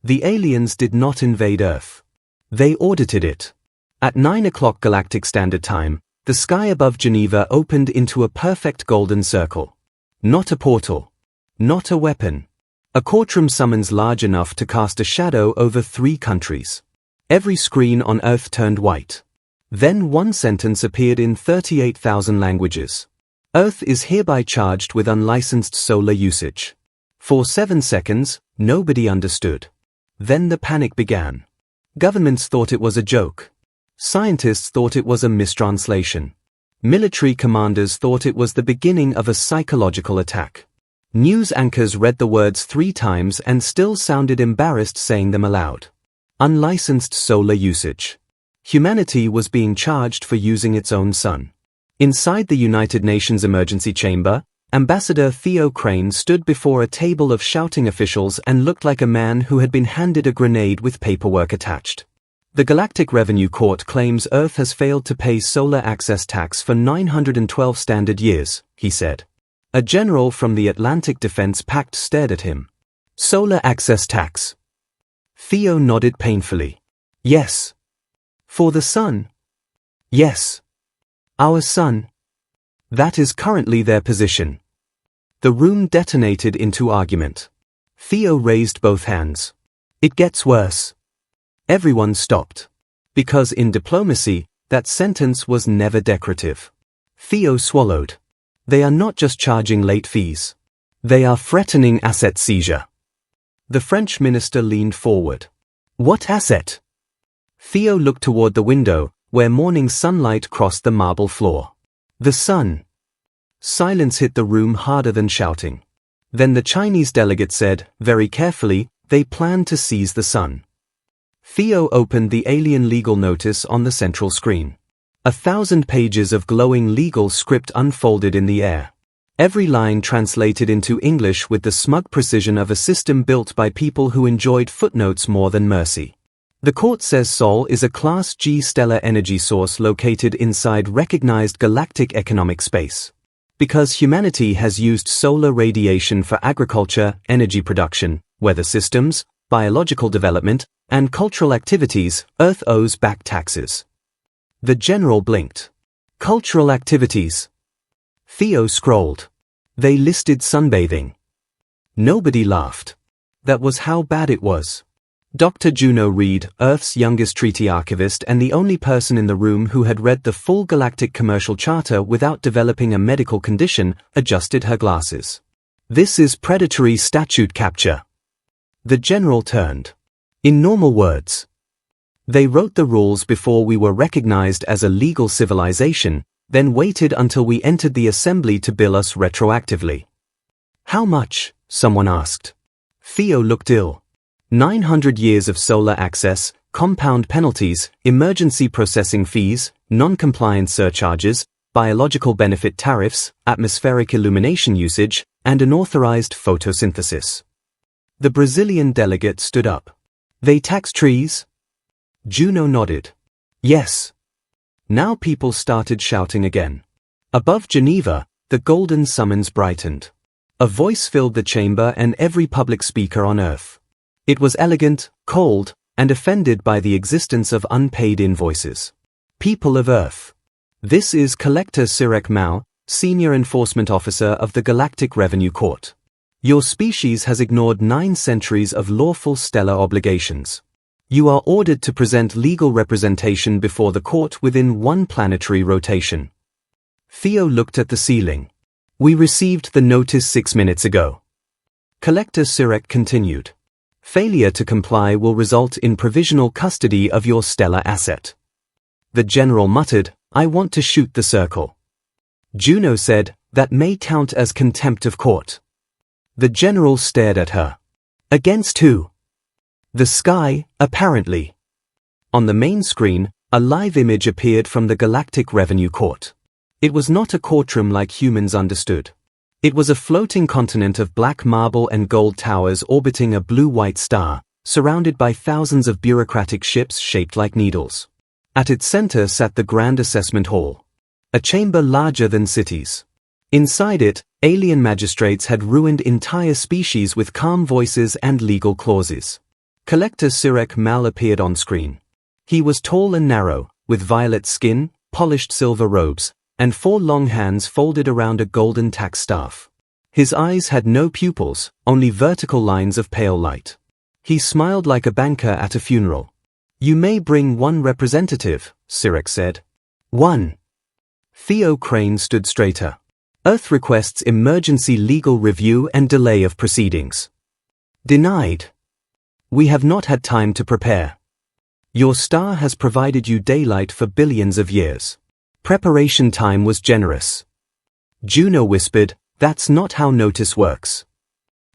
The aliens did not invade Earth. They audited it. At 9 o'clock Galactic Standard Time, the sky above Geneva opened into a perfect golden circle. Not a portal. Not a weapon. A courtroom summons large enough to cast a shadow over 3 countries. Every screen on Earth turned white. Then one sentence appeared in 38,000 languages. Earth is hereby charged with unlicensed solar usage. For 7 seconds, nobody understood. Then the panic began. Governments thought it was a joke. Scientists thought it was a mistranslation. Military commanders thought it was the beginning of a psychological attack. News anchors read the words 3 times and still sounded embarrassed saying them aloud. Unlicensed solar usage. Humanity was being charged for using its own sun. Inside the United Nations Emergency Chamber, Ambassador Theo Crane stood before a table of shouting officials and looked like a man who had been handed a grenade with paperwork attached. The Galactic Revenue Court claims Earth has failed to pay solar access tax for 912 standard years, he said. A general from the Atlantic Defense Pact stared at him. Solar access tax. Theo nodded painfully. Yes. For the sun? Yes. Our sun? That is currently their position. The room detonated into argument. Theo raised both hands. It gets worse. Everyone stopped. Because in diplomacy, that sentence was never decorative. Theo swallowed. They are not just charging late fees. They are threatening asset seizure. The French minister leaned forward. What asset? Theo looked toward the window, where morning sunlight crossed the marble floor. The sun. Silence hit the room harder than shouting. Then the Chinese delegate said, very carefully, they plan to seize the sun. Theo opened the alien legal notice on the central screen. 1,000 pages of glowing legal script unfolded in the air. Every line translated into English with the smug precision of a system built by people who enjoyed footnotes more than mercy. The court says Sol is a Class G stellar energy source located inside recognized galactic economic space. Because humanity has used solar radiation for agriculture, energy production, weather systems, biological development, and cultural activities, Earth owes back taxes. The general blinked. Cultural activities. Theo scrolled. They listed sunbathing. Nobody laughed. That was how bad it was. Dr. Juno Reed, Earth's youngest treaty archivist and the only person in the room who had read the full Galactic Commercial Charter without developing a medical condition, adjusted her glasses. This is predatory statute capture. The general turned. In normal words. They wrote the rules before we were recognized as a legal civilization, then waited until we entered the assembly to bill us retroactively. How much? Someone asked. Theo looked ill. 900 years of solar access, compound penalties, emergency processing fees, non-compliance surcharges, biological benefit tariffs, atmospheric illumination usage, and unauthorized photosynthesis. The Brazilian delegate stood up. They tax trees? Juno nodded. Yes. Now people started shouting again. Above Geneva, the golden summons brightened. A voice filled the chamber and every public speaker on Earth. It was elegant, cold, and offended by the existence of unpaid invoices. People of Earth. This is Collector Sirek Mao, Senior Enforcement Officer of the Galactic Revenue Court. Your species has ignored 9 centuries of lawful stellar obligations. You are ordered to present legal representation before the court within 1 planetary rotation. Theo looked at the ceiling. We received the notice 6 minutes ago. Collector Sirek continued. Failure to comply will result in provisional custody of your stellar asset. The general muttered, I want to shoot the circle. Juno said, that may count as contempt of court. The general stared at her. Against who? The sky, apparently. On the main screen, a live image appeared from the Galactic Revenue Court. It was not a courtroom like humans understood. It was a floating continent of black marble and gold towers orbiting a blue-white star, surrounded by thousands of bureaucratic ships shaped like needles. At its center sat the Grand Assessment Hall. A chamber larger than cities. Inside it, alien magistrates had ruined entire species with calm voices and legal clauses. Collector Sirek Mal appeared on screen. He was tall and narrow, with violet skin, polished silver robes, and 4 long hands folded around a golden tax staff. His eyes had no pupils, only vertical lines of pale light. He smiled like a banker at a funeral. "You may bring 1 representative," Sirek said. "1." Theo Crane stood straighter. "Earth requests emergency legal review and delay of proceedings." "Denied. We have not had time to prepare. Your star has provided you daylight for billions of years. Preparation time was generous." Juno whispered, "That's not how notice works."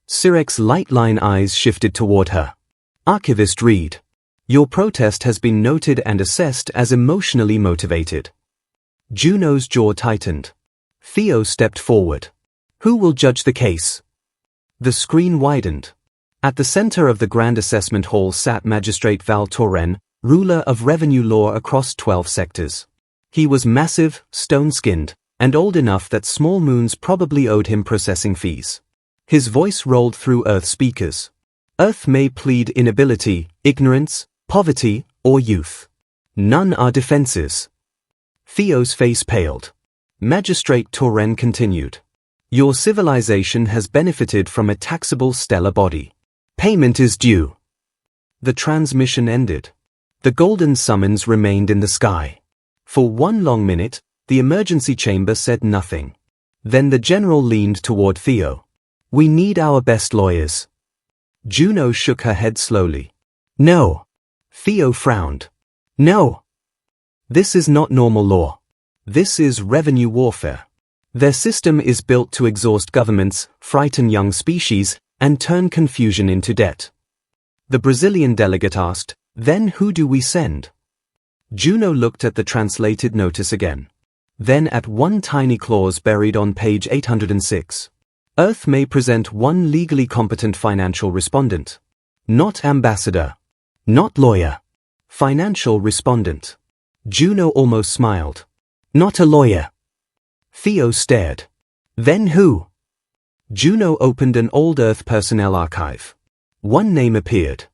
Sirek's light line eyes shifted toward her. "Archivist Reed. Your protest has been noted and assessed as emotionally motivated." Juno's jaw tightened. Theo stepped forward. "Who will judge the case?" The screen widened. At the center of the Grand Assessment Hall sat Magistrate Val Torren, ruler of revenue law across 12 sectors. He was massive, stone-skinned, and old enough that small moons probably owed him processing fees. His voice rolled through Earth speakers. Earth may plead inability, ignorance, poverty, or youth. None are defenses. Theo's face paled. Magistrate Torren continued. "Your civilization has benefited from a taxable stellar body. Payment is due." The transmission ended. The golden summons remained in the sky. For 1 long minute, the emergency chamber said nothing. Then the general leaned toward Theo. "We need our best lawyers." Juno shook her head slowly. "No." Theo frowned. "No. This is not normal law. This is revenue warfare. Their system is built to exhaust governments, frighten young species, and turn confusion into debt." The Brazilian delegate asked, "Then who do we send?" Juno looked at the translated notice again. Then at 1 tiny clause buried on page 806. Earth may present 1 legally competent financial respondent. Not ambassador. Not lawyer. Financial respondent. Juno almost smiled. "Not a lawyer." Theo stared. "Then who?" Juno opened an old Earth personnel archive. 1 name appeared.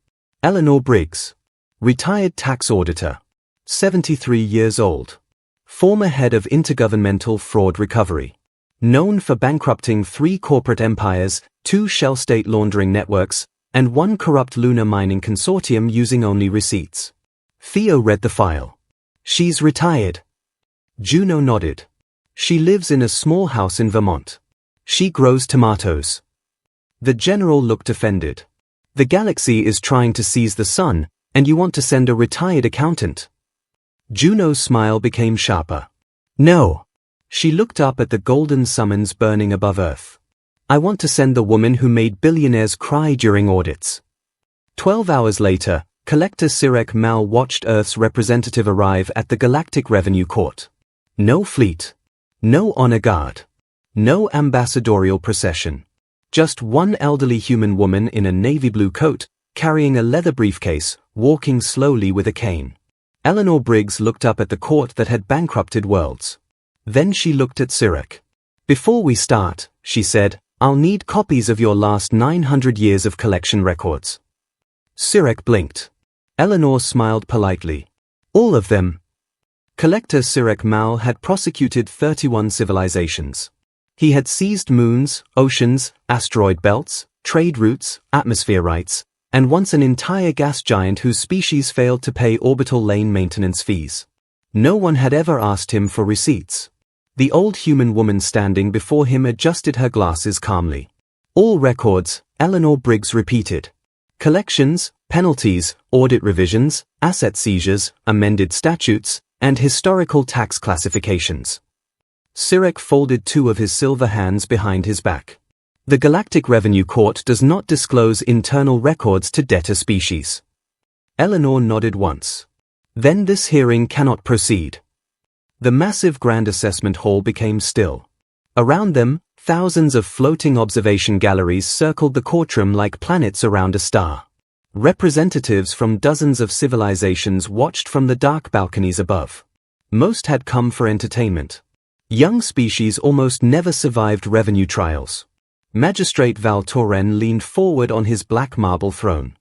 Eleanor Briggs. Retired tax auditor. 73 years old. Former head of Intergovernmental Fraud Recovery. Known for bankrupting 3 corporate empires, 2 shell state laundering networks, and 1 corrupt lunar mining consortium using only receipts. Theo read the file. "She's retired." Juno nodded. "She lives in a small house in Vermont. She grows tomatoes." The general looked offended. "The galaxy is trying to seize the sun, and you want to send a retired accountant?" Juno's smile became sharper. "No." She looked up at the golden summons burning above Earth. "I want to send the woman who made billionaires cry during audits." 12 hours later, Collector Sirek Mal watched Earth's representative arrive at the Galactic Revenue Court. No fleet. No honor guard. No ambassadorial procession. Just 1 elderly human woman in a navy blue coat, carrying a leather briefcase, walking slowly with a cane. Eleanor Briggs looked up at the court that had bankrupted worlds. Then she looked at Sirek. "Before we start," she said, "I'll need copies of your last 900 years of collection records." Sirek blinked. Eleanor smiled politely. "All of them." Collector Sirek Mal had prosecuted 31 civilizations. He had seized moons, oceans, asteroid belts, trade routes, atmosphere rights, and once an entire gas giant whose species failed to pay orbital lane maintenance fees. No one had ever asked him for receipts. The old human woman standing before him adjusted her glasses calmly. "All records," Eleanor Briggs repeated. "Collections, penalties, audit revisions, asset seizures, amended statutes, and historical tax classifications." Sirek folded 2 of his silver hands behind his back. "The Galactic Revenue Court does not disclose internal records to debtor species." Eleanor nodded once. "Then this hearing cannot proceed." The massive Grand Assessment Hall became still. Around them, thousands of floating observation galleries circled the courtroom like planets around a star. Representatives from dozens of civilizations watched from the dark balconies above. Most had come for entertainment. Young species almost never survived revenue trials. Magistrate Val Torren leaned forward on his black marble throne.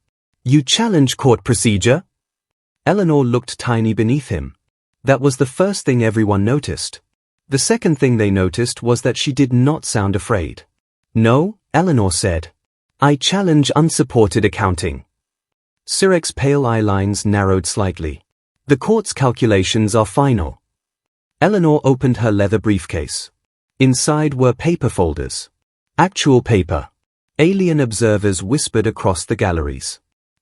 You challenge court procedure? Eleanor looked tiny beneath him. That was the first thing everyone noticed. The second thing they noticed was that she did not sound afraid. No, Eleanor said. I challenge unsupported accounting. Sirek's pale eye lines narrowed slightly. The court's calculations are final. Eleanor opened her leather briefcase. Inside were paper folders. Actual paper. Alien observers whispered across the galleries.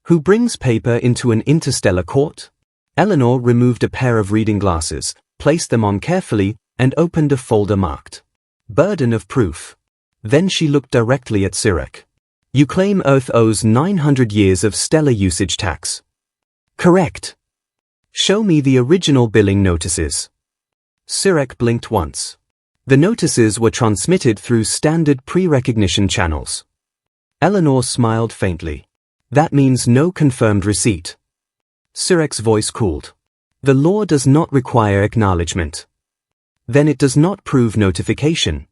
Who brings paper into an interstellar court? Eleanor removed a pair of reading glasses, placed them on carefully, and opened a folder marked Burden of Proof. Then she looked directly at Sirek. You claim Earth owes 900 years of stellar usage tax. Correct. Show me the original billing notices. Sirek blinked once. The notices were transmitted through standard pre-recognition channels. Eleanor smiled faintly. That means no confirmed receipt. Sirek's voice cooled. The law does not require acknowledgement. Then it does not prove notification.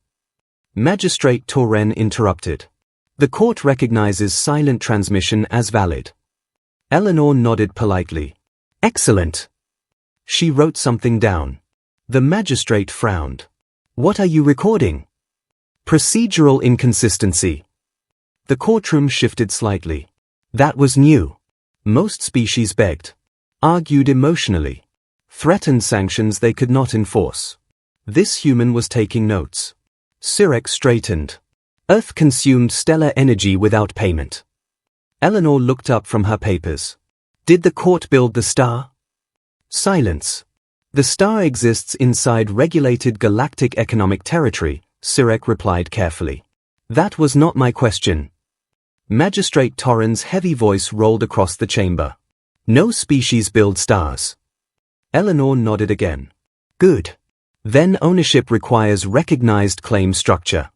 Magistrate Torren interrupted. The court recognizes silent transmission as valid. Eleanor nodded politely. Excellent. She wrote something down. The magistrate frowned. What are you recording? Procedural inconsistency. The courtroom shifted slightly. That was new. Most species begged, argued emotionally, threatened sanctions they could not enforce. This human was taking notes. Sirek straightened. Earth consumed stellar energy without payment. Eleanor looked up from her papers. Did the court build the star? Silence. The star exists inside regulated galactic economic territory, Sirek replied carefully. That was not my question. Magistrate Torren's heavy voice rolled across the chamber. No species build stars. Eleanor nodded again. Good. Then ownership requires recognized claim structure.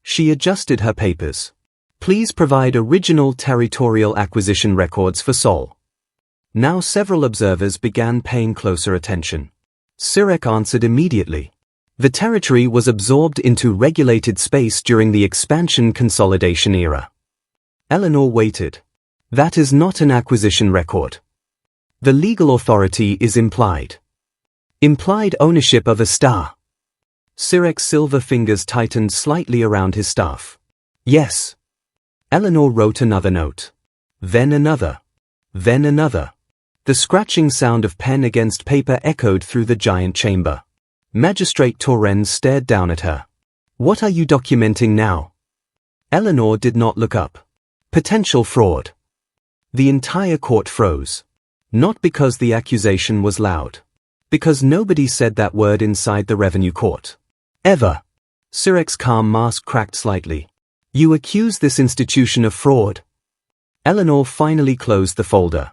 She adjusted her papers. Please provide original territorial acquisition records for Sol. Now several observers began paying closer attention. Sirek answered immediately. The territory was absorbed into regulated space during the expansion consolidation era. Eleanor waited. That is not an acquisition record. The legal authority is implied. Implied ownership of a star. Sirek's silver fingers tightened slightly around his staff. Yes. Eleanor wrote another note. Then another. Then another. The scratching sound of pen against paper echoed through the giant chamber. Magistrate Torren stared down at her. What are you documenting now? Eleanor did not look up. Potential fraud. The entire court froze. Not because the accusation was loud. Because nobody said that word inside the revenue court. Ever. Sirek's calm mask cracked slightly. You accuse this institution of fraud? Eleanor finally closed the folder.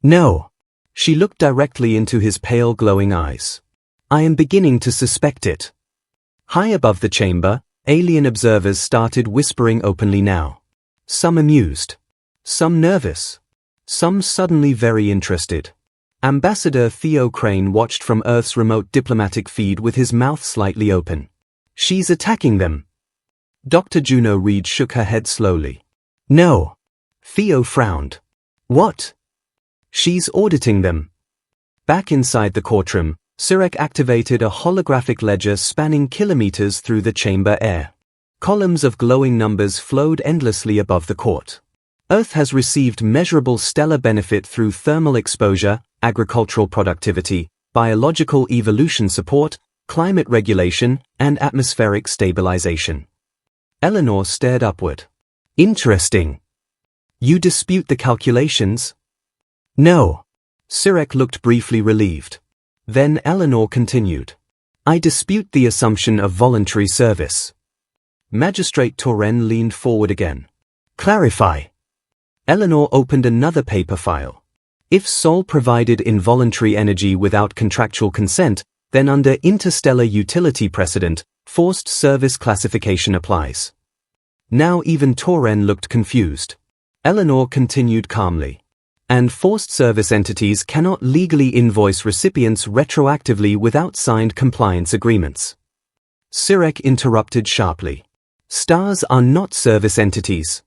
No. She looked directly into his pale glowing eyes. I am beginning to suspect it. High above the chamber, alien observers started whispering openly now. Some amused. Some nervous. Some suddenly very interested. Ambassador Theo Crane watched from Earth's remote diplomatic feed with his mouth slightly open. She's attacking them. Dr. Juno Reed shook her head slowly. No. Theo frowned. What? She's auditing them. Back inside the courtroom, Sirek activated a holographic ledger spanning kilometers through the chamber air. Columns of glowing numbers flowed endlessly above the court. Earth has received measurable stellar benefit through thermal exposure, agricultural productivity, biological evolution support, climate regulation, and atmospheric stabilization. Eleanor stared upward. Interesting. You dispute the calculations? No. Sirek looked briefly relieved. Then Eleanor continued. I dispute the assumption of voluntary service. Magistrate Torren leaned forward again. Clarify. Eleanor opened another paper file. If Sol provided involuntary energy without contractual consent, then under interstellar utility precedent, forced service classification applies. Now even Torren looked confused. Eleanor continued calmly. And forced service entities cannot legally invoice recipients retroactively without signed compliance agreements. Sirek interrupted sharply. Stars are not service entities.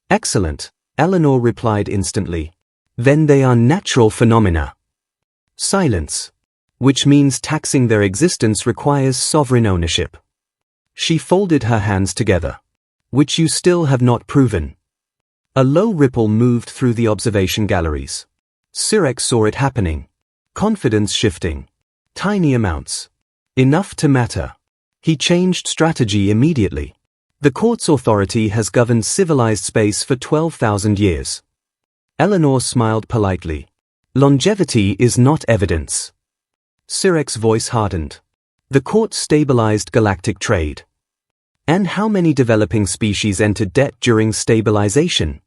Excellent. Eleanor replied instantly. Then they are natural phenomena. Silence. Which means taxing their existence requires sovereign ownership. She folded her hands together. Which you still have not proven. A low ripple moved through the observation galleries. Sirek saw it happening. Confidence shifting. Tiny amounts. Enough to matter. He changed strategy immediately. The court's authority has governed civilized space for 12,000 years. Eleanor smiled politely. Longevity is not evidence. Sirek's voice hardened. The court stabilized galactic trade. And how many developing species entered debt during stabilization?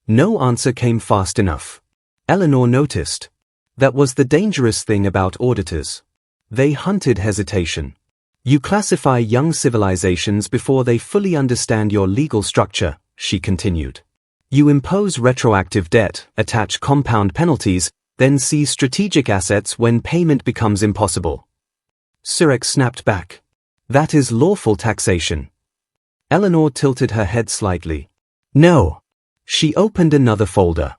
No answer came fast enough. Eleanor noticed. That was the dangerous thing about auditors. They hunted hesitation. You classify young civilizations before they fully understand your legal structure, she continued. You impose retroactive debt, attach compound penalties, then seize strategic assets when payment becomes impossible. Sirek snapped back. That is lawful taxation. Eleanor tilted her head slightly. No. She opened another folder.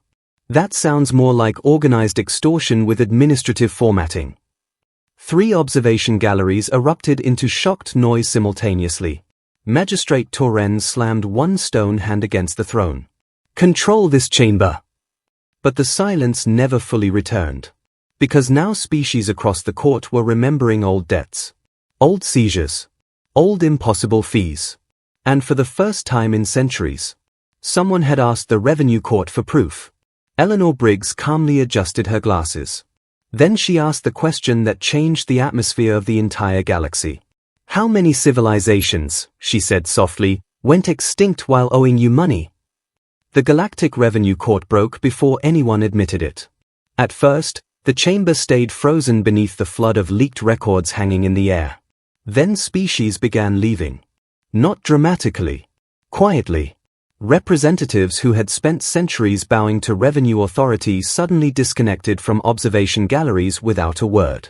That sounds more like organized extortion with administrative formatting. 3 observation galleries erupted into shocked noise simultaneously. Magistrate Torren slammed one stone hand against the throne. Control this chamber! But the silence never fully returned. Because now species across the court were remembering old debts. Old seizures. Old impossible fees. And for the first time in centuries, someone had asked the Revenue Court for proof. Eleanor Briggs calmly adjusted her glasses. Then she asked the question that changed the atmosphere of the entire galaxy. How many civilizations, she said softly, went extinct while owing you money? The Galactic Revenue Court broke before anyone admitted it. At first, the chamber stayed frozen beneath the flood of leaked records hanging in the air. Then species began leaving. Not dramatically. Quietly. Representatives who had spent centuries bowing to revenue authorities suddenly disconnected from observation galleries without a word.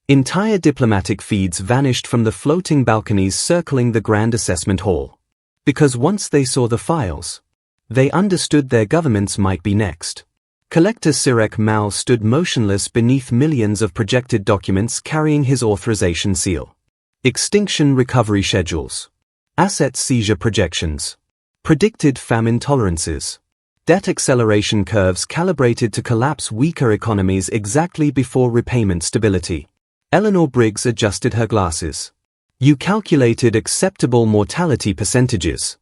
Entire diplomatic feeds vanished from the floating balconies circling the Grand Assessment Hall. Because once they saw the files, they understood their governments might be next. Collector Sirek Mal stood motionless beneath millions of projected documents carrying his authorization seal. Extinction recovery schedules. Asset seizure projections. Predicted famine tolerances. Debt acceleration curves calibrated to collapse weaker economies exactly before repayment stability. Eleanor Briggs adjusted her glasses. You calculated acceptable mortality percentages.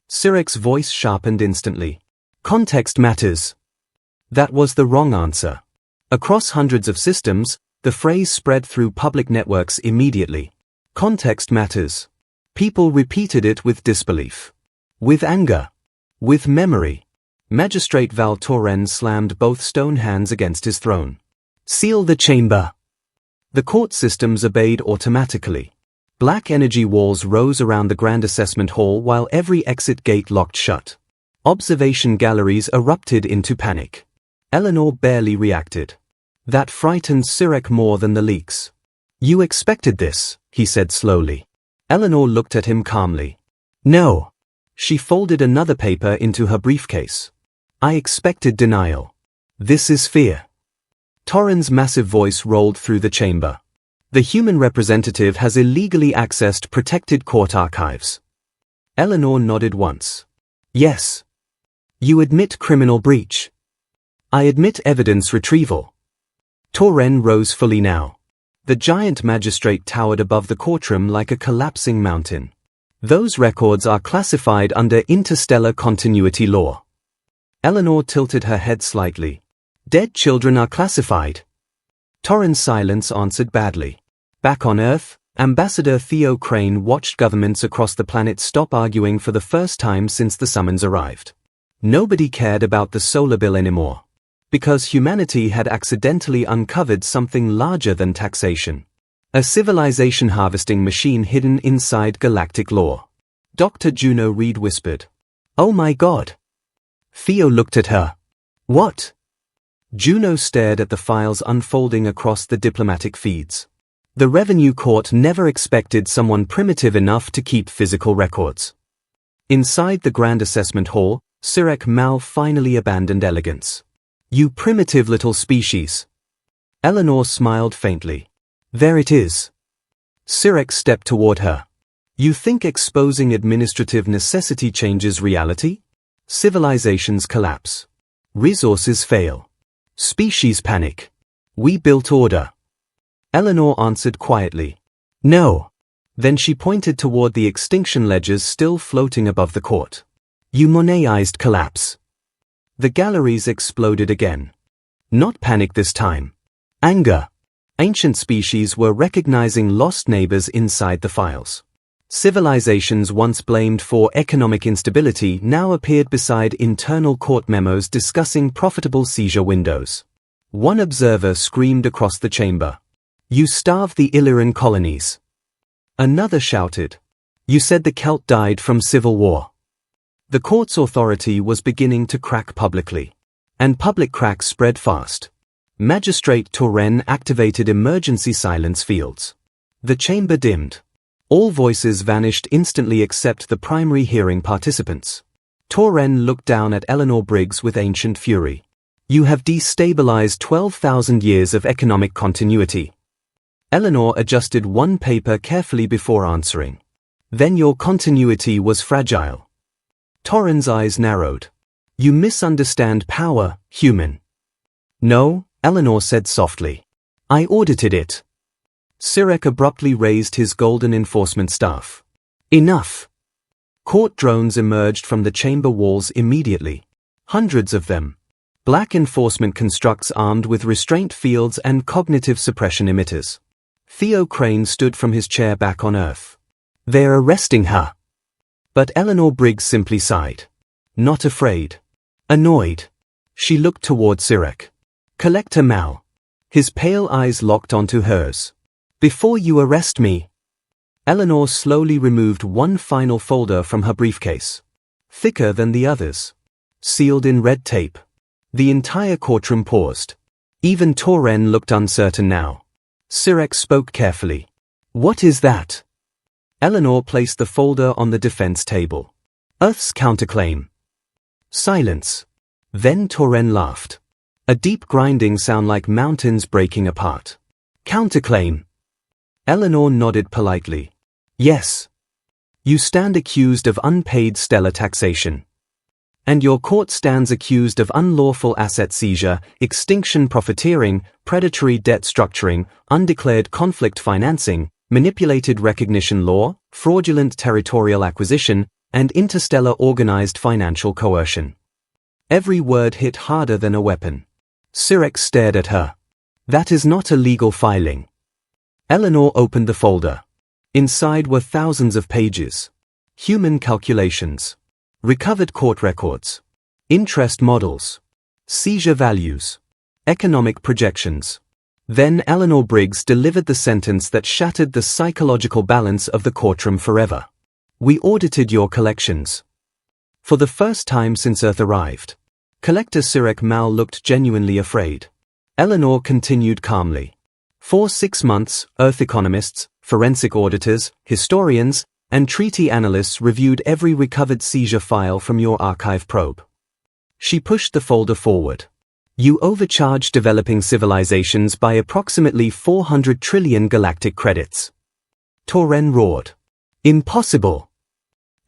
Sirek's voice sharpened instantly. Context matters. That was the wrong answer. Across hundreds of systems, the phrase spread through public networks immediately. Context matters. People repeated it with disbelief. With anger. With memory. Magistrate Val Torren slammed both stone hands against his throne. Seal the chamber. The court systems obeyed automatically. Black energy walls rose around the Grand Assessment Hall while every exit gate locked shut. Observation galleries erupted into panic. Eleanor barely reacted. That frightened Sirek more than the leaks. You expected this, he said slowly. Eleanor looked at him calmly. No. She folded another paper into her briefcase. I expected denial. This is fear. Torren's massive voice rolled through the chamber. The human representative has illegally accessed protected court archives. Eleanor nodded once. Yes. You admit criminal breach. I admit evidence retrieval. Torren rose fully now. The giant magistrate towered above the courtroom like a collapsing mountain. Those records are classified under interstellar continuity law. Eleanor tilted her head slightly. Dead children are classified. Torren's silence answered badly. Back on Earth, Ambassador Theo Crane watched governments across the planet stop arguing for the first time since the summons arrived. Nobody cared about the solar bill anymore. Because humanity had accidentally uncovered something larger than taxation. A civilization harvesting machine hidden inside galactic law. Dr. Juno Reed whispered. Oh my God. Theo looked at her. What? Juno stared at the files unfolding across the diplomatic feeds. The Revenue Court never expected someone primitive enough to keep physical records. Inside the Grand Assessment Hall, Sirek Mal finally abandoned elegance. You primitive little species. Eleanor smiled faintly. There it is. Sirek stepped toward her. You think exposing administrative necessity changes reality? Civilizations collapse. Resources fail. Species panic. We built order. Eleanor answered quietly. No. Then she pointed toward the extinction ledgers still floating above the court. You Monetized collapse. The galleries exploded again. Not panic this time. Anger. Ancient species were recognizing lost neighbors inside the files. Civilizations once blamed for economic instability now appeared beside internal court memos discussing profitable seizure windows. One observer screamed across the chamber. You starved the Illyrian colonies. Another shouted. You said the Celt died from civil war. The court's authority was beginning to crack publicly. And public cracks spread fast. Magistrate Torren activated emergency silence fields. The chamber dimmed. All voices vanished instantly except the primary hearing participants. Torren looked down at Eleanor Briggs with ancient fury. You have destabilized 12,000 years of economic continuity. Eleanor adjusted one paper carefully before answering. Then your continuity was fragile. Torren's eyes narrowed. You misunderstand power, human. No, Eleanor said softly. I audited it. Sirek abruptly raised his golden enforcement staff. Enough! Court drones emerged from the chamber walls immediately. Hundreds of them. Black enforcement constructs armed with restraint fields and cognitive suppression emitters. Theo Crane stood from his chair back on Earth. They're arresting her. But Eleanor Briggs simply sighed. Not afraid. Annoyed. She looked toward Sirek. Collector Mal. His pale eyes locked onto hers. Before you arrest me. Eleanor slowly removed one final folder from her briefcase. Thicker than the others. Sealed in red tape. The entire courtroom paused. Even Torren looked uncertain now. Sirek spoke carefully. What is that? Eleanor placed the folder on the defense table. Earth's counterclaim. Silence. Then Torren laughed. A deep grinding sound like mountains breaking apart. Counterclaim. Eleanor nodded politely. Yes. You stand accused of unpaid stellar taxation. And your court stands accused of unlawful asset seizure, extinction profiteering, predatory debt structuring, undeclared conflict financing, manipulated recognition law, fraudulent territorial acquisition, and interstellar organized financial coercion. Every word hit harder than a weapon. Sirek stared at her. That is not a legal filing. Eleanor opened the folder. Inside were thousands of pages. Human calculations. Recovered court records. Interest models. Seizure values. Economic projections. Then Eleanor Briggs delivered the sentence that shattered the psychological balance of the courtroom forever. We audited your collections. For the first time since Earth arrived. Collector Sirek Mal looked genuinely afraid. Eleanor continued calmly. For 6 months, Earth economists, forensic auditors, historians, and treaty analysts reviewed every recovered seizure file from your archive probe. She pushed the folder forward. You overcharged developing civilizations by approximately 400 trillion galactic credits. Torren roared. Impossible.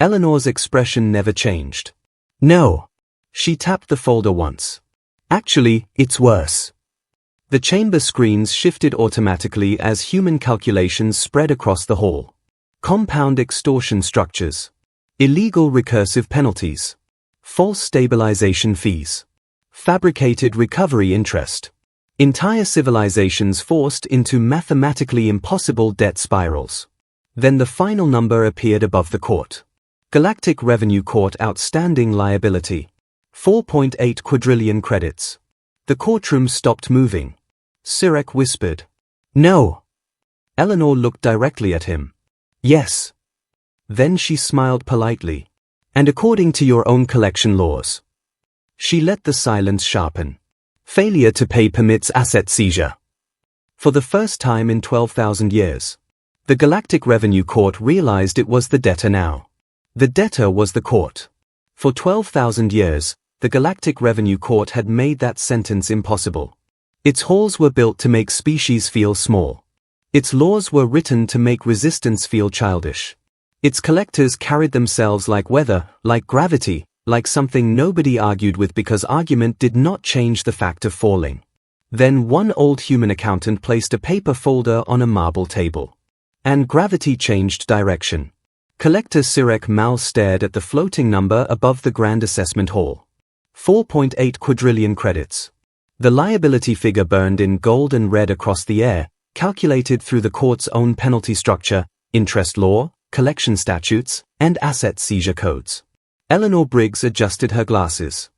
Eleanor's expression never changed. No. She tapped the folder once. Actually, it's worse. The chamber screens shifted automatically as human calculations spread across the hall. Compound extortion structures. Illegal recursive penalties. False stabilization fees. Fabricated recovery interest. Entire civilizations forced into mathematically impossible debt spirals. Then the final number appeared above the court. Galactic Revenue Court outstanding liability. 4.8 quadrillion credits. The courtroom stopped moving. Sirek whispered. No. Eleanor looked directly at him. Yes. Then she smiled politely. And according to your own collection laws. She let the silence sharpen. Failure to pay permits asset seizure. For the first time in 12,000 years. The Galactic Revenue Court realized it was the debtor now. The debtor was the court. For 12,000 years, the Galactic Revenue Court had made that sentence impossible. Its halls were built to make species feel small. Its laws were written to make resistance feel childish. Its collectors carried themselves like weather, like gravity, like something nobody argued with because argument did not change the fact of falling. Then one old human accountant placed a paper folder on a marble table. And gravity changed direction. Collector Sirek Mal stared at the floating number above the Grand Assessment Hall. 4.8 quadrillion credits. The liability figure burned in gold and red across the air, calculated through the court's own penalty structure, interest law, collection statutes, and asset seizure codes. Eleanor Briggs adjusted her glasses.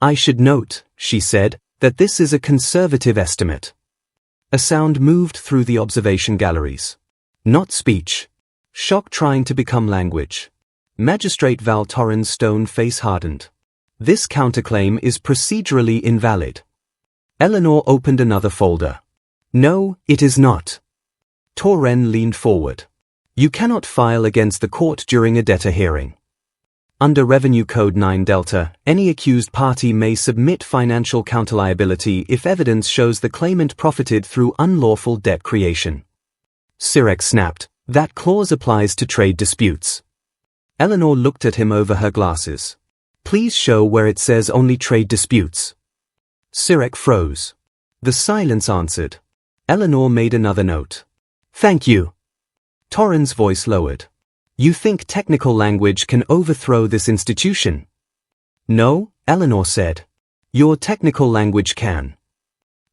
I should note, she said, that this is a conservative estimate. A sound moved through the observation galleries. Not speech. Shock trying to become language. Magistrate Val Torren's stone face hardened. This counterclaim is procedurally invalid. Eleanor opened another folder. No, it is not. Torren leaned forward. You cannot file against the court during a debtor hearing. Under Revenue Code 9 Delta, any accused party may submit financial counterliability if evidence shows the claimant profited through unlawful debt creation. Sirek snapped. That clause applies to trade disputes. Eleanor looked at him over her glasses. Please show where it says only trade disputes. Sirek froze. The silence answered. Eleanor made another note. Thank you. Torren's voice lowered. You think technical language can overthrow this institution? No, Eleanor said. Your technical language can.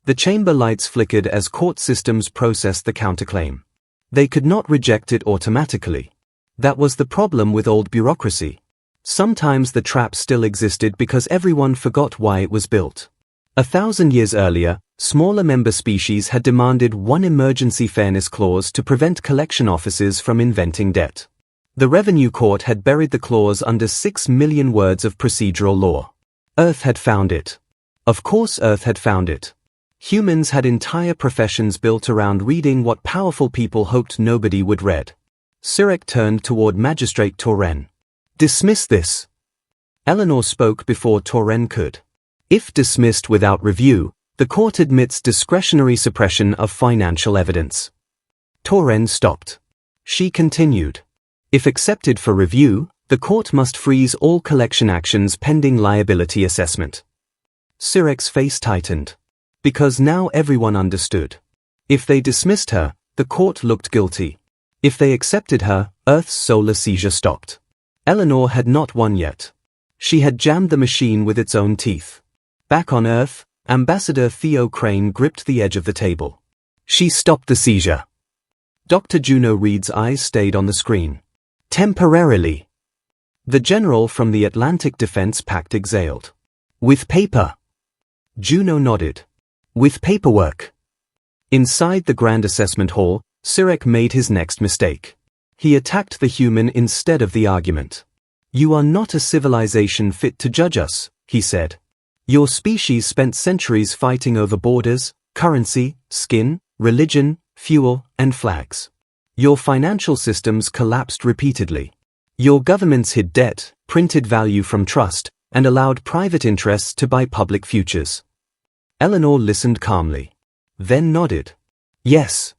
The chamber lights flickered as court systems processed the counterclaim. They could not reject it automatically. That was the problem with old bureaucracy. Sometimes the trap still existed because everyone forgot why it was built. 1,000 years earlier, smaller member species had demanded one emergency fairness clause to prevent collection offices from inventing debt. The Revenue Court had buried the clause under 6 million words of procedural law. Earth had found it. Of course Earth had found it. Humans had entire professions built around reading what powerful people hoped nobody would read. Sirek turned toward Magistrate Torren. Dismiss this. Eleanor spoke before Torren could. If dismissed without review, the court admits discretionary suppression of financial evidence. Torren stopped. She continued. If accepted for review, the court must freeze all collection actions pending liability assessment. Sirek's face tightened. Because now everyone understood. If they dismissed her, the court looked guilty. If they accepted her, Earth's solar seizure stopped. Eleanor had not won yet. She had jammed the machine with its own teeth. Back on Earth, Ambassador Theo Crane gripped the edge of the table. She stopped the seizure. Dr. Juno Reed's eyes stayed on the screen. Temporarily. The general from the Atlantic Defense Pact exhaled. With paper. Juno nodded. With paperwork. Inside the Grand Assessment Hall, Sirek made his next mistake. He attacked the human instead of the argument. You are not a civilization fit to judge us, he said. Your species spent centuries fighting over borders, currency, skin, religion, fuel, and flags. Your financial systems collapsed repeatedly. Your governments hid debt, printed value from trust, and allowed private interests to buy public futures. Eleanor listened calmly. Then nodded. Yes.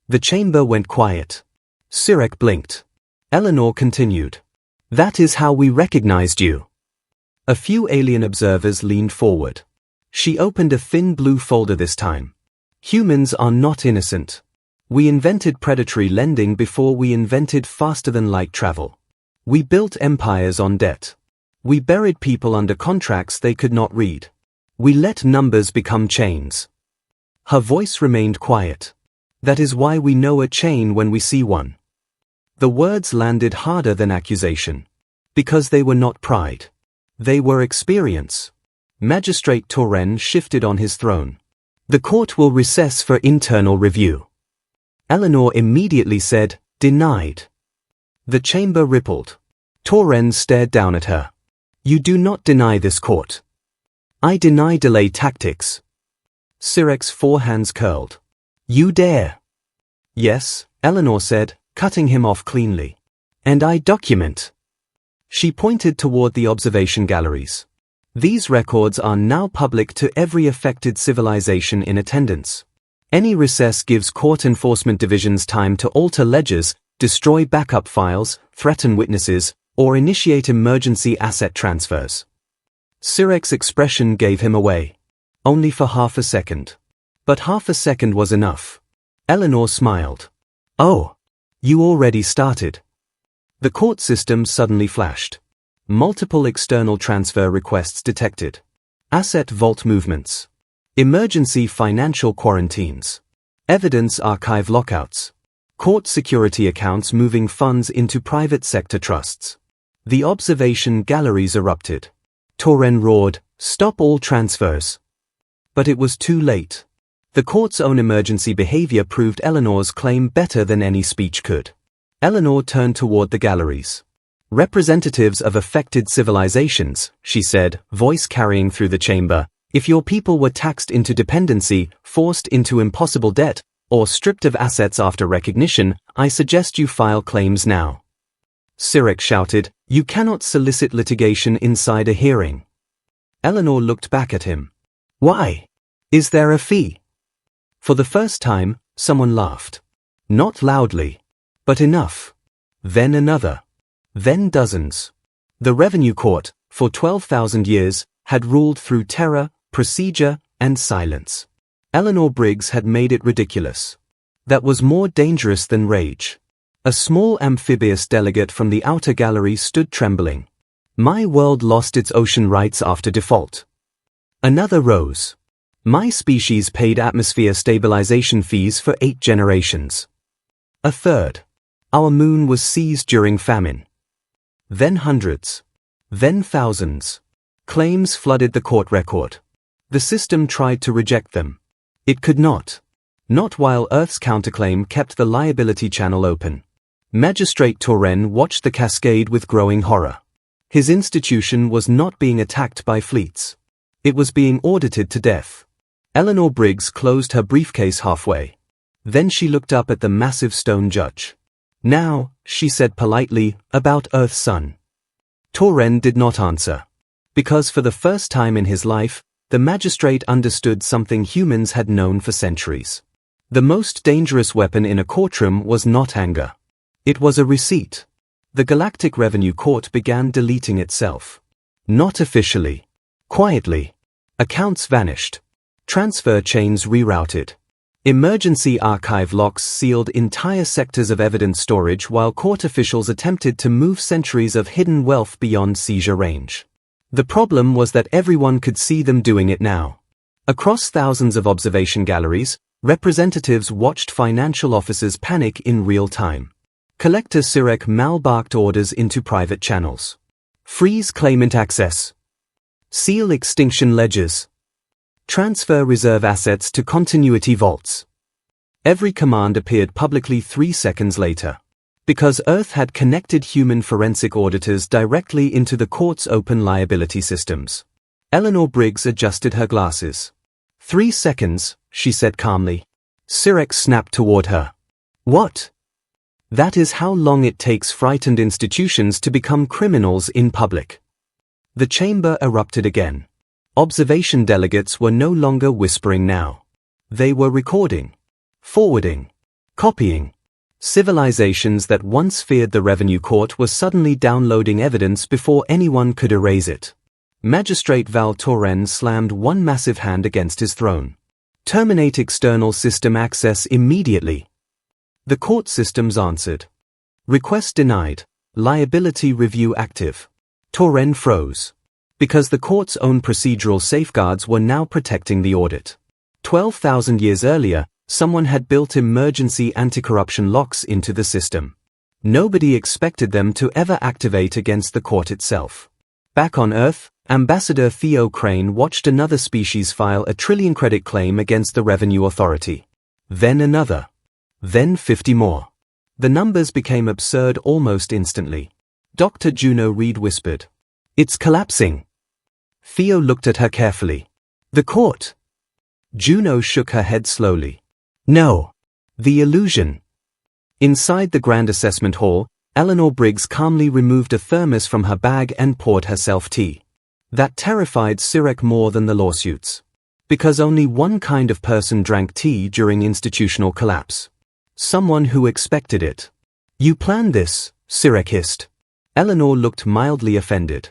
The chamber went quiet. Sirek blinked. Eleanor continued. That is how we recognized you. A few alien observers leaned forward. She opened a thin blue folder this time. Humans are not innocent. We invented predatory lending before we invented faster-than-light travel. We built empires on debt. We buried people under contracts they could not read. We let numbers become chains. Her voice remained quiet. That is why we know a chain when we see one. The words landed harder than accusation. Because they were not pride. They were experience. Magistrate Torren shifted on his throne. The court will recess for internal review. Eleanor immediately said, denied. The chamber rippled. Torren stared down at her. You do not deny this court. I deny delay tactics. Sirek's forehands curled. You dare. Yes, Eleanor said, cutting him off cleanly. And I document. She pointed toward the observation galleries. These records are now public to every affected civilization in attendance. Any recess gives court enforcement divisions time to alter ledgers, destroy backup files, threaten witnesses, or initiate emergency asset transfers. Sirek's expression gave him away. Only for half a second. But half a second was enough. Eleanor smiled. Oh, you already started. The court system suddenly flashed. Multiple external transfer requests detected. Asset vault movements. Emergency financial quarantines. Evidence archive lockouts. Court security accounts moving funds into private sector trusts. The observation galleries erupted. Torren roared, "Stop all transfers." But it was too late. The court's own emergency behavior proved Eleanor's claim better than any speech could. Eleanor turned toward the galleries. "Representatives of affected civilizations," she said, voice carrying through the chamber, "if your people were taxed into dependency, forced into impossible debt, or stripped of assets after recognition, I suggest you file claims now." Sirek shouted, "You cannot solicit litigation inside a hearing." Eleanor looked back at him. "Why? Is there a fee?" For the first time, someone laughed. Not loudly, but enough. Then another. Then dozens. The Revenue Court, for 12,000 years, had ruled through terror, procedure, and silence. Eleanor Briggs had made it ridiculous. That was more dangerous than rage. A small amphibious delegate from the outer gallery stood trembling. "My world lost its ocean rights after default." Another rose. "My species paid atmosphere stabilization fees for 8 generations." A third. "Our moon was seized during famine." Then hundreds. Then thousands. Claims flooded the court record. The system tried to reject them. It could not. Not while Earth's counterclaim kept the liability channel open. Magistrate Torren watched the cascade with growing horror. His institution was not being attacked by fleets. It was being audited to death. Eleanor Briggs closed her briefcase halfway. Then she looked up at the massive stone judge. "Now," she said politely, "about Earth's sun." Torren did not answer. Because for the first time in his life, the magistrate understood something humans had known for centuries. The most dangerous weapon in a courtroom was not anger. It was a receipt. The Galactic Revenue Court began deleting itself. Not officially. Quietly. Accounts vanished. Transfer chains rerouted. Emergency archive locks sealed entire sectors of evidence storage while court officials attempted to move centuries of hidden wealth beyond seizure range. The problem was that everyone could see them doing it now. Across thousands of observation galleries, representatives watched financial officers panic in real time. Collector Sirek malbarked orders into private channels. Freeze claimant access. Seal extinction ledgers. Transfer reserve assets to continuity vaults. Every command appeared publicly 3 seconds later. Because Earth had connected human forensic auditors directly into the court's open liability systems. Eleanor Briggs adjusted her glasses. 3 seconds, she said calmly. Sirek snapped toward her. What? That is how long it takes frightened institutions to become criminals in public. The chamber erupted again. Observation delegates were no longer whispering now. They were recording, forwarding, copying. Civilizations that once feared the Revenue Court were suddenly downloading evidence before anyone could erase it. Magistrate Val Torren slammed one massive hand against his throne. Terminate external system access immediately. The court systems answered. Request denied. Liability review active. Torren froze. Because the court's own procedural safeguards were now protecting the audit. 12,000 years earlier, someone had built emergency anti-corruption locks into the system. Nobody expected them to ever activate against the court itself. Back on Earth, Ambassador Theo Crane watched another species file a trillion-credit claim against the Revenue Authority. Then another. Then 50 more. The numbers became absurd almost instantly. Dr. Juno Reed whispered. It's collapsing. Theo looked at her carefully. The court. Juno shook her head slowly. No. The illusion. Inside the Grand Assessment Hall, Eleanor Briggs calmly removed a thermos from her bag and poured herself tea. That terrified Sirek more than the lawsuits. Because only one kind of person drank tea during institutional collapse. Someone who expected it. You planned this, Sirek hissed. Eleanor looked mildly offended.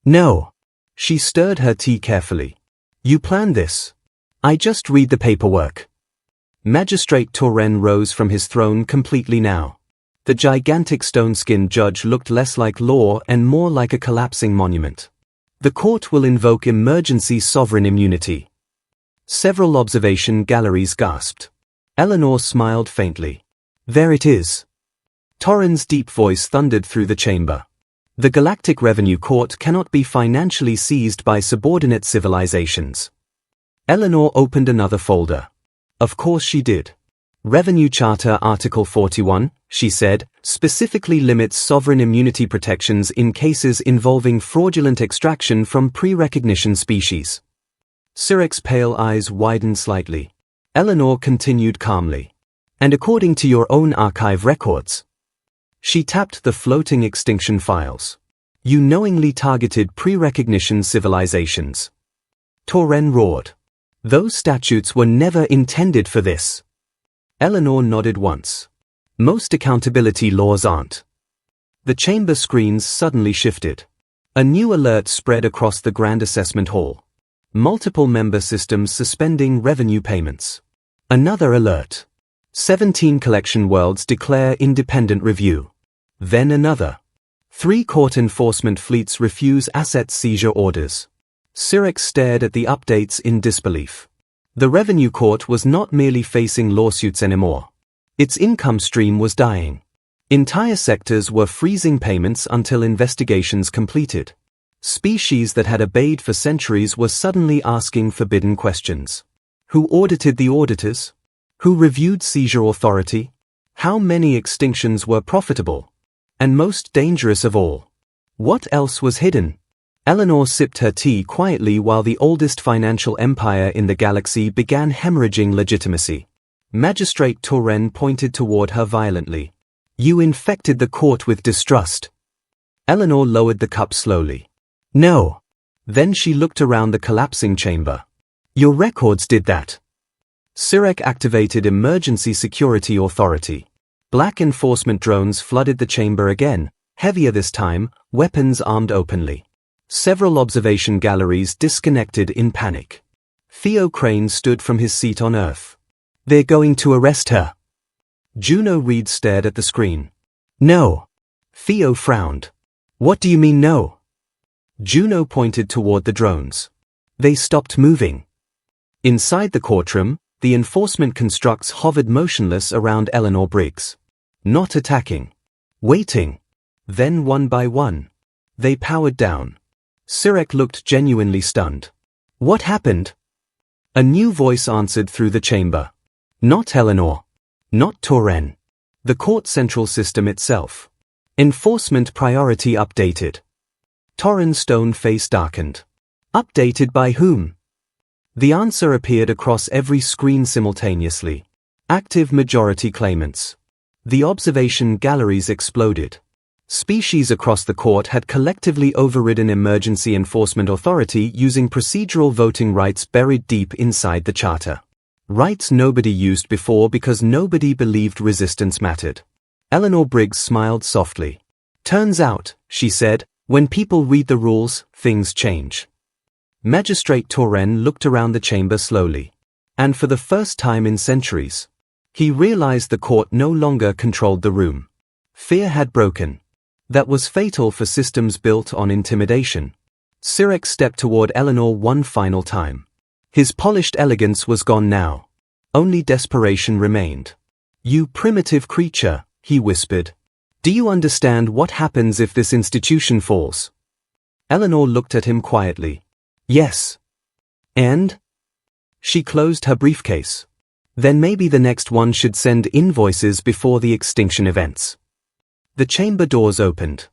No. She stirred her tea carefully. You planned this. I just read the paperwork. Magistrate Torren rose from his throne completely now. The gigantic stone-skinned judge looked less like law and more like a collapsing monument. The court will invoke emergency sovereign immunity. Several observation galleries gasped. Eleanor smiled faintly. There it is. Torren's deep voice thundered through the chamber. The Galactic Revenue Court cannot be financially seized by subordinate civilizations. Eleanor opened another folder. Of course she did. Revenue Charter Article 41, she said, specifically limits sovereign immunity protections in cases involving fraudulent extraction from pre-recognition species. Sirek's pale eyes widened slightly. Eleanor continued calmly. And according to your own archive records. She tapped the floating extinction files. You knowingly targeted pre-recognition civilizations. Torren roared. Those statutes were never intended for this. Eleanor nodded once. Most accountability laws aren't. The chamber screens suddenly shifted. A new alert spread across the Grand Assessment Hall. Multiple member systems suspending revenue payments. Another alert. 17 collection worlds declare independent review. Then another. 3 court enforcement fleets refuse asset seizure orders. Sirek stared at the updates in disbelief. The Revenue Court was not merely facing lawsuits anymore. Its income stream was dying. Entire sectors were freezing payments until investigations completed. Species that had obeyed for centuries were suddenly asking forbidden questions. Who audited the auditors? Who reviewed seizure authority? How many extinctions were profitable? And most dangerous of all, what else was hidden? Eleanor sipped her tea quietly while the oldest financial empire in the galaxy began hemorrhaging legitimacy. Magistrate Torren pointed toward her violently. You infected the court with distrust. Eleanor lowered the cup slowly. No. Then she looked around the collapsing chamber. Your records did that. Sirek activated Emergency Security Authority. Black enforcement drones flooded the chamber again, heavier this time, weapons armed openly. Several observation galleries disconnected in panic. Theo Crane stood from his seat on Earth. They're going to arrest her. Juno Reed stared at the screen. No. Theo frowned. What do you mean no? Juno pointed toward the drones. They stopped moving. Inside the courtroom, the enforcement constructs hovered motionless around Eleanor Briggs. Not attacking. Waiting. Then one by one. They powered down. Sirek looked genuinely stunned. What happened? A new voice answered through the chamber. Not Eleanor. Not Torren. The court central system itself. Enforcement priority updated. Torren's stone face darkened. Updated by whom? The answer appeared across every screen simultaneously. Active majority claimants. The observation galleries exploded. Species across the court had collectively overridden emergency enforcement authority using procedural voting rights buried deep inside the charter. Rights nobody used before because nobody believed resistance mattered. Eleanor Briggs smiled softly. Turns out, she said, when people read the rules, things change. Magistrate Torren looked around the chamber slowly. And for the first time in centuries, he realized the court no longer controlled the room. Fear had broken. That was fatal for systems built on intimidation. Sirek stepped toward Eleanor one final time. His polished elegance was gone now. Only desperation remained. You primitive creature, he whispered. Do you understand what happens if this institution falls? Eleanor looked at him quietly. Yes. And? She closed her briefcase. Then maybe the next one should send invoices before the extinction events. The chamber doors opened.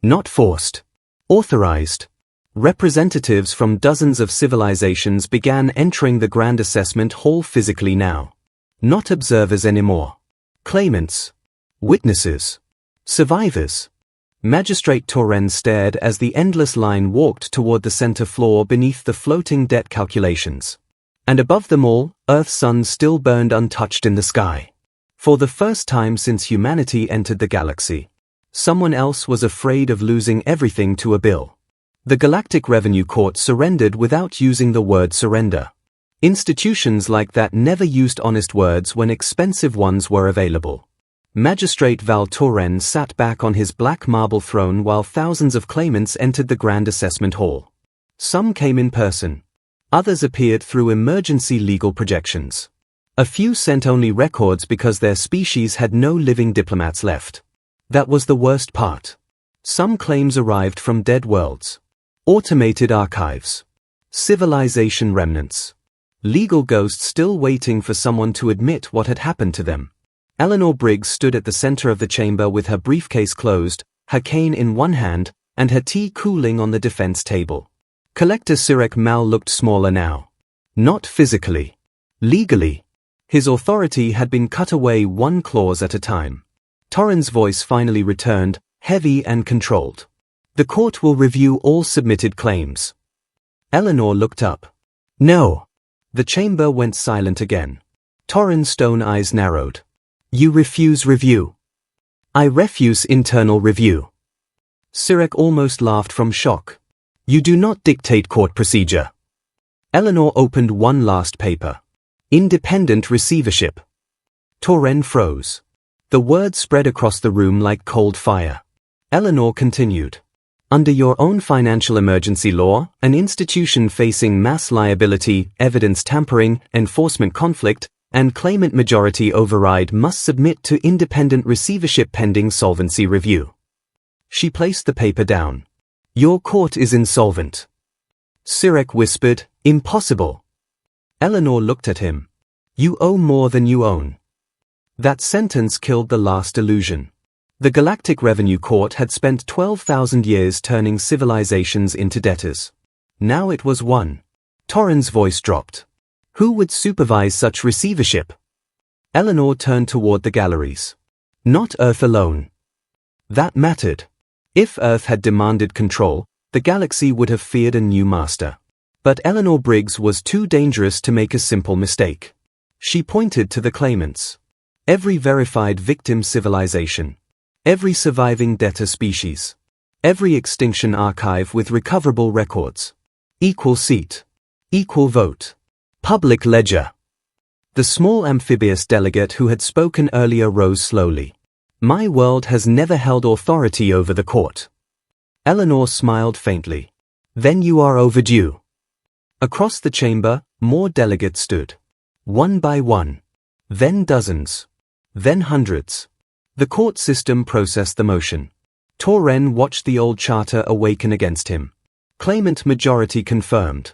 Not forced. Authorized. Representatives from dozens of civilizations began entering the Grand Assessment Hall physically now. Not observers anymore. Claimants. Witnesses. Survivors. Magistrate Torren stared as the endless line walked toward the center floor beneath the floating debt calculations. And above them all, Earth's sun still burned untouched in the sky. For the first time since humanity entered the galaxy, someone else was afraid of losing everything to a bill. The Galactic Revenue Court surrendered without using the word surrender. Institutions like that never used honest words when expensive ones were available. Magistrate Val Torren sat back on his black marble throne while thousands of claimants entered the Grand Assessment Hall. Some came in person. Others appeared through emergency legal projections. A few sent only records because their species had no living diplomats left. That was the worst part. Some claims arrived from dead worlds. Automated archives. Civilization remnants. Legal ghosts still waiting for someone to admit what had happened to them. Eleanor Briggs stood at the center of the chamber with her briefcase closed, her cane in one hand, and her tea cooling on the defense table. Collector Sirek Mal looked smaller now. Not physically. Legally. His authority had been cut away one clause at a time. Torren's voice finally returned, heavy and controlled. The court will review all submitted claims. Eleanor looked up. No. The chamber went silent again. Torren's stone eyes narrowed. You refuse review. I refuse internal review. Sirek almost laughed from shock. You do not dictate court procedure. Eleanor opened one last paper. Independent receivership. Torren froze. The words spread across the room like cold fire. Eleanor continued. Under your own financial emergency law, an institution facing mass liability, evidence tampering, enforcement conflict, and claimant majority override must submit to independent receivership pending solvency review. She placed the paper down. Your court is insolvent. Sirek whispered, impossible. Eleanor looked at him. You owe more than you own. That sentence killed the last illusion. The Galactic Revenue Court had spent 12,000 years turning civilizations into debtors. Now it was one. Torren's voice dropped. Who would supervise such receivership? Eleanor turned toward the galleries. Not Earth alone. That mattered. If Earth had demanded control, the galaxy would have feared a new master. But Eleanor Briggs was too dangerous to make a simple mistake. She pointed to the claimants. Every verified victim civilization. Every surviving debtor species. Every extinction archive with recoverable records. Equal seat. Equal vote. Public ledger. The small amphibious delegate who had spoken earlier rose slowly. My world has never held authority over the court. Eleanor smiled faintly. Then you are overdue. Across the chamber, more delegates stood. One by one. Then dozens. Then hundreds. The court system processed the motion. Torren watched the old charter awaken against him. Claimant majority confirmed.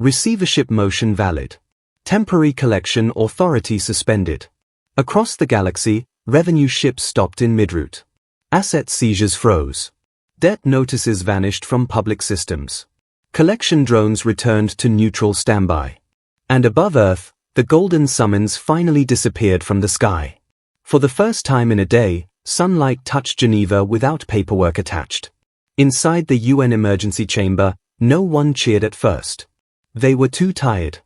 Receivership motion valid. Temporary collection authority suspended. Across the galaxy, revenue ships stopped in mid-route. Asset seizures froze. Debt notices vanished from public systems. Collection drones returned to neutral standby. And above Earth, the golden summons finally disappeared from the sky. For the first time in a day, sunlight touched Geneva without paperwork attached. Inside the UN emergency chamber, no one cheered at first. They were too tired.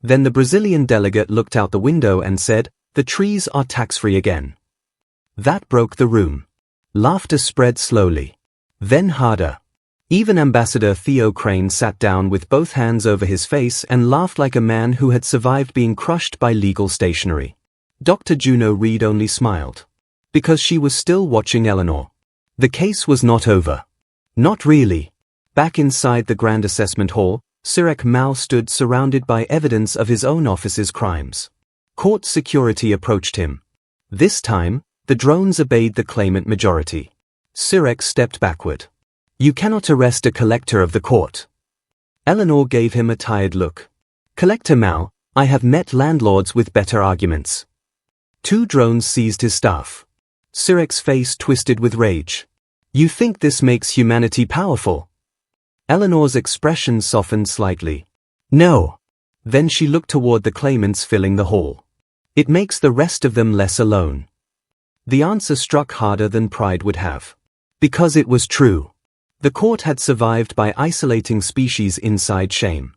Then the Brazilian delegate looked out the window and said, the trees are tax-free again. That broke the room. Laughter spread slowly. Then harder. Even Ambassador Theo Crane sat down with both hands over his face and laughed like a man who had survived being crushed by legal stationery. Dr. Juno Reed only smiled. Because she was still watching Eleanor. The case was not over. Not really. Back inside the Grand Assessment Hall, Sirek Mal stood surrounded by evidence of his own office's crimes. Court security approached him. This time, the drones obeyed the claimant majority. Sirek stepped backward. You cannot arrest a collector of the court. Eleanor gave him a tired look. Collector Mal, I have met landlords with better arguments. Two drones seized his staff. Sirek's face twisted with rage. You think this makes humanity powerful? Eleanor's expression softened slightly. No. Then she looked toward the claimants filling the hall. It makes the rest of them less alone. The answer struck harder than pride would have. Because it was true. The court had survived by isolating species inside shame.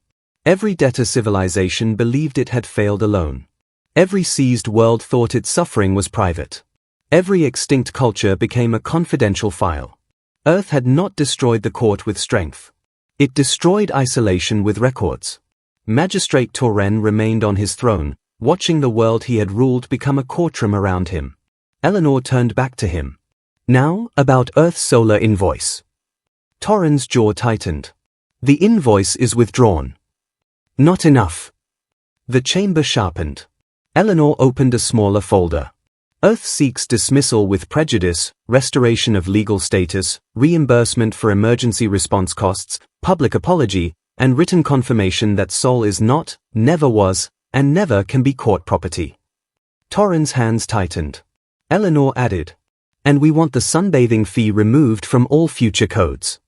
Every debtor civilization believed it had failed alone. Every seized world thought its suffering was private. Every extinct culture became a confidential file. Earth had not destroyed the court with strength. It destroyed isolation with records. Magistrate Torren remained on his throne, watching the world he had ruled become a courtroom around him. Eleanor turned back to him. Now, about Earth's solar invoice. Torren's jaw tightened. The invoice is withdrawn. Not enough. The chamber sharpened. Eleanor opened a smaller folder. Earth seeks dismissal with prejudice, restoration of legal status, reimbursement for emergency response costs, public apology, and written confirmation that Sol is not, never was, and never can be court property. Torren's hands tightened. Eleanor added, and we want the sunbathing fee removed from all future codes.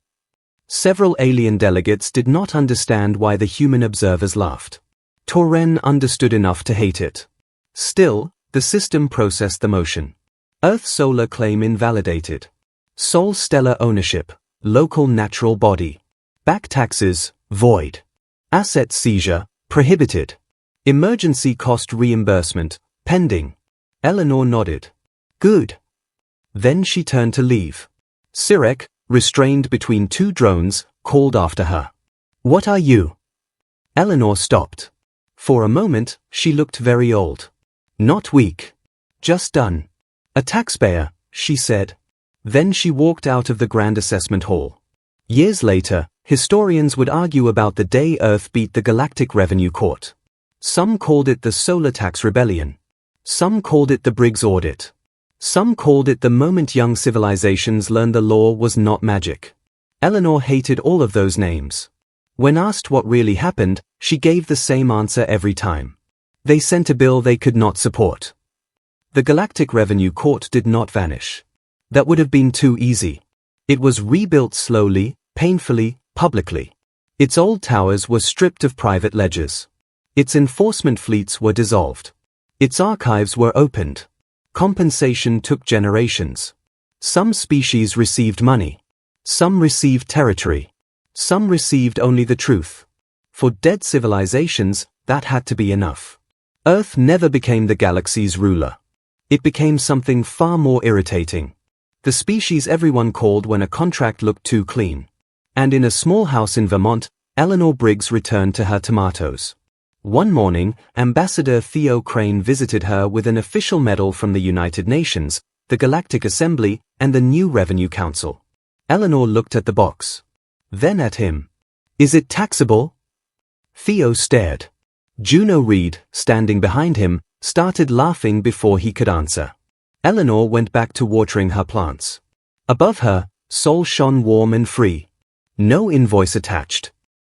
Several alien delegates did not understand why the human observers laughed. Torren understood enough to hate it. Still, the system processed the motion. Earth solar claim invalidated. Sol stellar ownership, local natural body. Back taxes, void. Asset seizure, prohibited. Emergency cost reimbursement, pending. Eleanor nodded. Good. Then she turned to leave. Sirek, restrained between two drones, called after her. What are you? Eleanor stopped. For a moment, she looked very old. Not weak. Just done. A taxpayer, she said. Then she walked out of the Grand Assessment Hall. Years later, historians would argue about the day Earth beat the Galactic Revenue Court. Some called it the Solar Tax Rebellion. Some called it the Briggs Audit. Some called it the moment young civilizations learned the law was not magic. Eleanor hated all of those names. When asked what really happened, she gave the same answer every time. They sent a bill they could not support. The Galactic Revenue Court did not vanish. That would have been too easy. It was rebuilt slowly, painfully, publicly. Its old towers were stripped of private ledgers. Its enforcement fleets were dissolved. Its archives were opened. Compensation took generations. Some species received money. Some received territory. Some received only the truth. For dead civilizations, that had to be enough. Earth never became the galaxy's ruler. It became something far more irritating. The species everyone called when a contract looked too clean. And in a small house in Vermont, Eleanor Briggs returned to her tomatoes. One morning, Ambassador Theo Crane visited her with an official medal from the United Nations, the Galactic Assembly, and the new Revenue Council. Eleanor looked at the box. Then at him. Is it taxable? Theo stared. Juno Reed, standing behind him, started laughing before he could answer. Eleanor went back to watering her plants. Above her, Sol shone warm and free. No invoice attached.